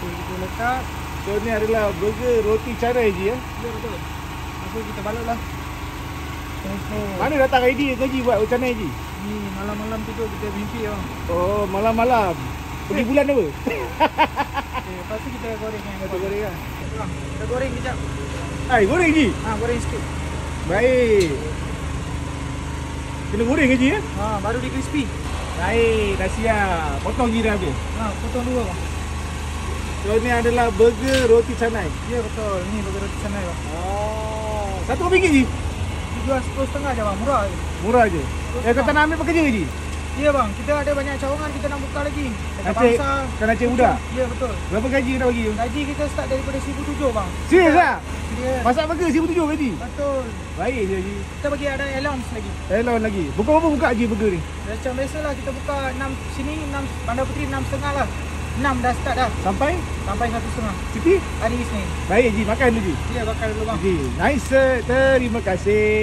Okay, kita letak. So ni adalah burger roti canai je ya. Ya betul. Apa kita balut lah. Mana datang idea Haji buat roti canai Haji? Ni malam-malam tidur kita mimpi bang. Oh, malam-malam. Pergi bulan apa? Okay, lepas tu kita goreng yang Kita goreng lah. bang. Kita goreng kejap. Hai, goreng Haji? Goreng sikit. Baik. Kena goreng Haji ya? Baru dia crispy. Baik, dah siap. Potong je dah habis. Potong dua bang. So ni adalah burger roti canai. Ya betul. Ni burger roti canai bang. Oh, satu RM1 je? Dijual 10.5 je bang, murah je. Murah je. Kau tak nak ambil pekerja Haji? Ya bang, kita ada banyak cawangan kita nak buka lagi. Dekat Aceh, Bangsa. kan Aceh budak? Ya betul. Berapa gaji kau nak bagi? Gaji kita start daripada 1,700 bang. Serius lah? Serius. Masak burger RM1,700 gaji? Betul. Baik je Haji. Kita bagi ada allowance lagi. Elon lagi. Buka berapa buka Haji burger ni? Macam biasalah kita buka 6 sini 6 Bandar Puteri 6.5 lah. 6 dah start dah. Sampai? Sampai 1.5 Siti? hari Isnin. Baik Haji, makan dulu Haji. Ya bakal dulu bang. Haji, nice sir. Terima kasih.